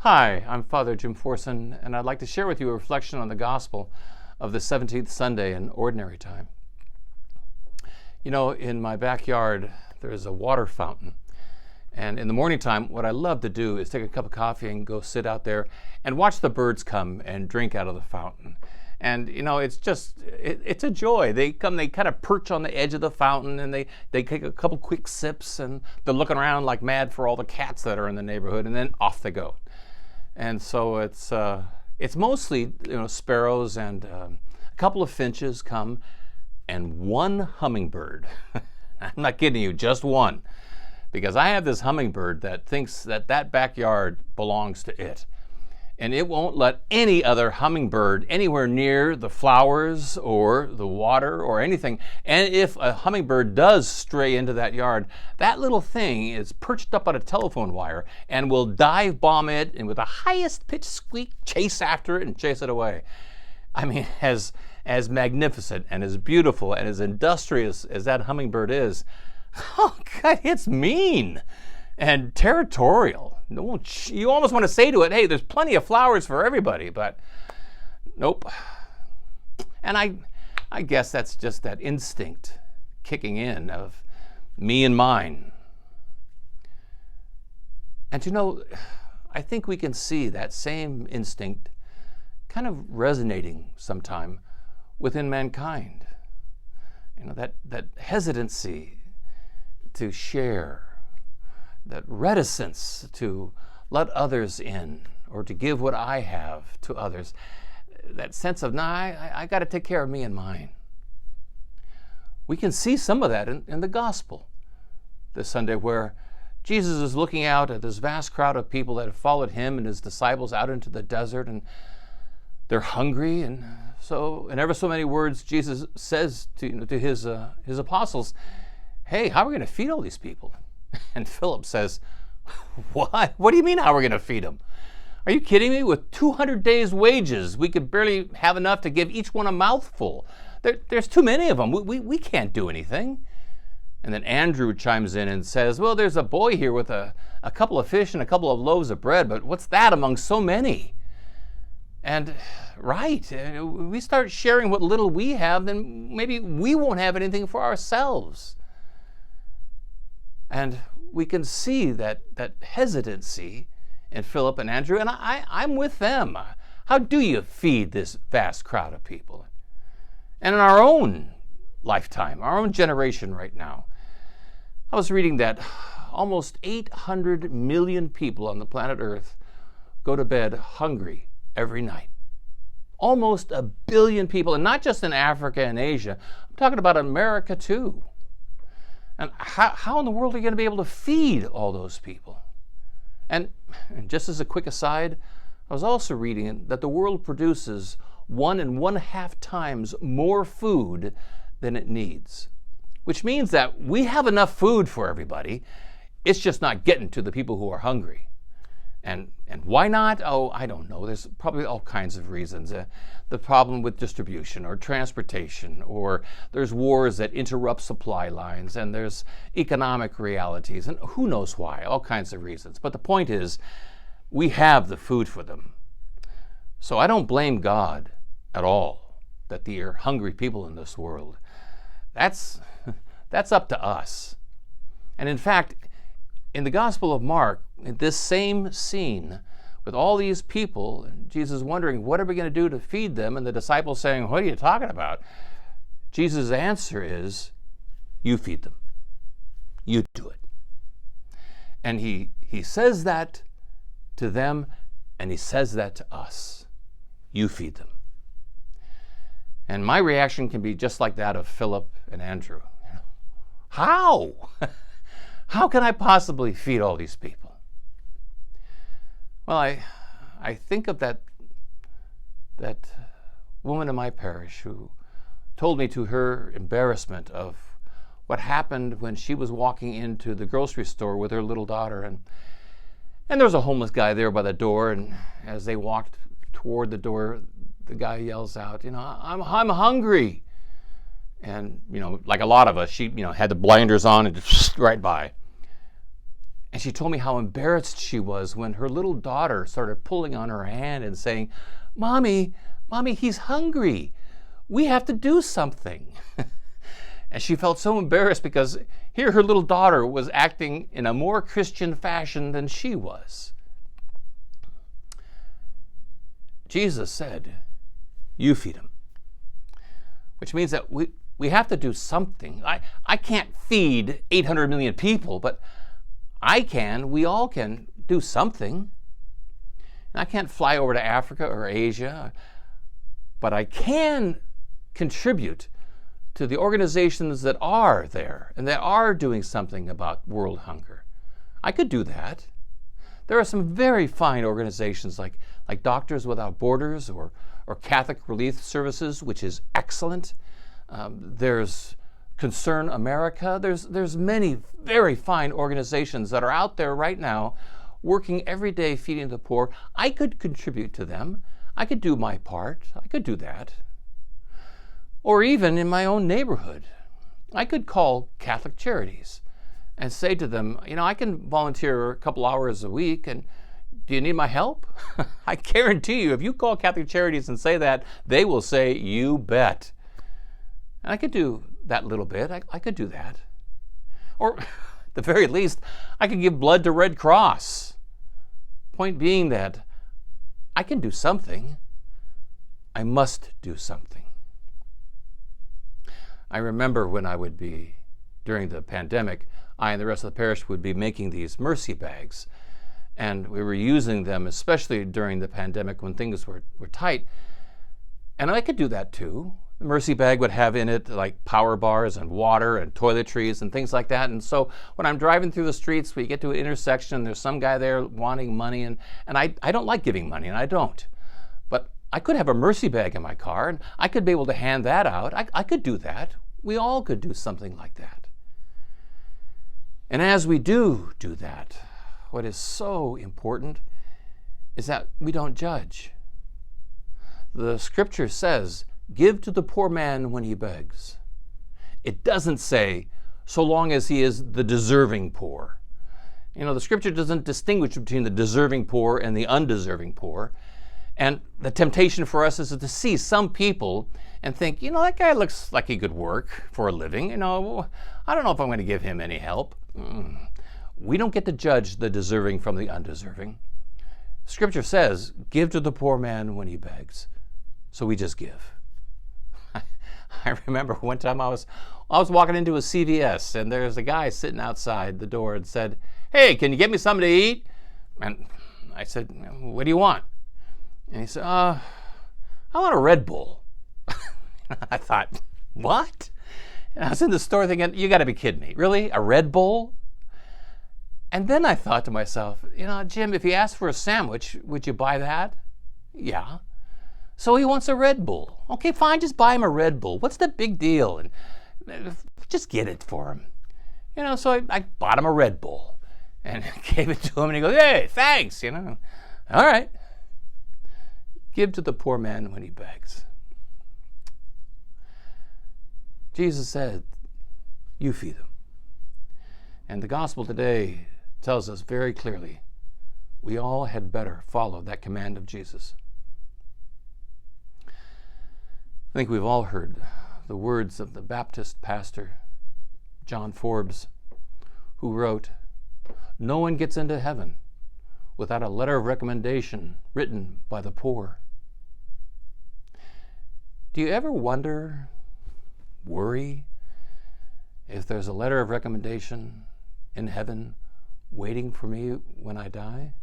Hi, I'm Father Jim Forson, and I'd like to share with you a reflection on the Gospel of the 17th Sunday in Ordinary Time. You know, in my backyard, there's a water fountain. And in the morning time, what I love to do is take a cup of coffee and go sit out there and watch the birds come and drink out of the fountain. And, you know, it's a joy. They kind of perch on the edge of the fountain and they take a couple quick sips and they're looking around like mad for all the cats that are in the neighborhood, and then off they go. And so it's mostly, sparrows and a couple of finches come, and one hummingbird. I'm not kidding you, just one. Because I have this hummingbird that thinks that backyard belongs to it. And it won't let any other hummingbird anywhere near the flowers or the water or anything. And if a hummingbird does stray into that yard, that little thing is perched up on a telephone wire and will dive bomb it and with the highest pitch squeak chase after it and chase it away. I mean, as magnificent and as beautiful and as industrious as that hummingbird is, oh God, it's mean and territorial. You almost want to say to it, hey, there's plenty of flowers for everybody, but nope. And I guess that's just that instinct kicking in of me and mine. And I think we can see that same instinct kind of resonating sometime within mankind. That hesitancy to share, that reticence to let others in or to give what I have to others, that sense of, I got to take care of me and mine. We can see some of that in the gospel this Sunday, where Jesus is looking out at this vast crowd of people that have followed him and his disciples out into the desert, and they're hungry. And so, in ever so many words, Jesus says to his apostles, hey, how are we going to feed all these people? And Philip says, what? What do you mean how we're going to feed them? Are you kidding me? With 200 days' wages, we could barely have enough to give each one a mouthful. There's too many of them. We can't do anything. And then Andrew chimes in and says, well, there's a boy here with a couple of fish and a couple of loaves of bread, but what's that among so many? And right, we start sharing what little we have, then maybe we won't have anything for ourselves. And we can see that hesitancy in Philip and Andrew, and I'm with them. How do you feed this vast crowd of people? And in our own lifetime, our own generation right now, I was reading that almost 800 million people on the planet Earth go to bed hungry every night. Almost 1 billion people, and not just in Africa and Asia. I'm talking about America too. And how in the world are you going to be able to feed all those people? And just as a quick aside, I was also reading that the world produces 1.5 times more food than it needs, which means that we have enough food for everybody. It's just not getting to the people who are hungry. And why not? Oh, I don't know. There's probably all kinds of reasons. The problem with distribution or transportation, or there's wars that interrupt supply lines, and there's economic realities, and who knows why, all kinds of reasons. But the point is, we have the food for them. So I don't blame God at all that there are hungry people in this world. That's up to us. And in fact, in the Gospel of Mark, in this same scene, with all these people, and Jesus wondering, what are we going to do to feed them? And the disciples saying, what are you talking about? Jesus' answer is, you feed them. You do it. And he says that to them, and he says that to us. You feed them. And my reaction can be just like that of Philip and Andrew. How? How can I possibly feed all these people? Well, I think of that woman in my parish who told me, to her embarrassment, of what happened when she was walking into the grocery store with her little daughter, and there was a homeless guy there by the door, and as they walked toward the door, the guy yells out, I'm hungry. And, like a lot of us, she, had the blinders on and just right by. And she told me how embarrassed she was when her little daughter started pulling on her hand and saying, Mommy, he's hungry. We have to do something. And she felt so embarrassed because here her little daughter was acting in a more Christian fashion than she was. Jesus said, you feed him. Which means that we have to do something. I can't feed 800 million people, but we all can do something. And I can't fly over to Africa or Asia, but I can contribute to the organizations that are there and that are doing something about world hunger. I could do that. There are some very fine organizations like Doctors Without Borders or Catholic Relief Services, which is excellent. There's Concern America. There's many very fine organizations that are out there right now working every day feeding the poor. I could contribute to them. I could do my part. I could do that. Or even in my own neighborhood, I could call Catholic Charities and say to them, I can volunteer a couple hours a week, and do you need my help? I guarantee you, if you call Catholic Charities and say that, they will say, you bet. And I could do that little bit. I could do that. Or at the very least, I could give blood to Red Cross. Point being that I can do something. I must do something. I remember when I would be, during the pandemic, I and the rest of the parish would be making these mercy bags. And we were using them, especially during the pandemic when things were tight. And I could do that too. The mercy bag would have in it like power bars and water and toiletries and things like that. And so when I'm driving through the streets, we get to an intersection and there's some guy there wanting money. And I don't like giving money, and I don't. But I could have a mercy bag in my car, and I could be able to hand that out. I could do that. We all could do something like that. And as we do that, what is so important is that we don't judge. The scripture says, give to the poor man when he begs. It doesn't say, so long as he is the deserving poor. The scripture doesn't distinguish between the deserving poor and the undeserving poor. And the temptation for us is to see some people and think, that guy looks like he could work for a living. I don't know if I'm going to give him any help. We don't get to judge the deserving from the undeserving. Scripture says, give to the poor man when he begs. So we just give. I remember one time I was walking into a CVS, and there's a guy sitting outside the door and said, hey, can you get me something to eat? And I said, what do you want? And he said, I want a Red Bull. I thought, what? And I was in the store thinking, you got to be kidding me. Really? A Red Bull? And then I thought to myself, Jim, if he asked for a sandwich, would you buy that? Yeah. So he wants a Red Bull. Okay, fine, just buy him a Red Bull. What's the big deal? And just get it for him. So I bought him a Red Bull and gave it to him, and he goes, hey, thanks, All right. Give to the poor man when he begs. Jesus said, you feed them. And the gospel today tells us very clearly, we all had better follow that command of Jesus. I think we've all heard the words of the Baptist pastor, John Forbes, who wrote, no one gets into heaven without a letter of recommendation written by the poor. Do you ever worry if there's a letter of recommendation in heaven waiting for me when I die?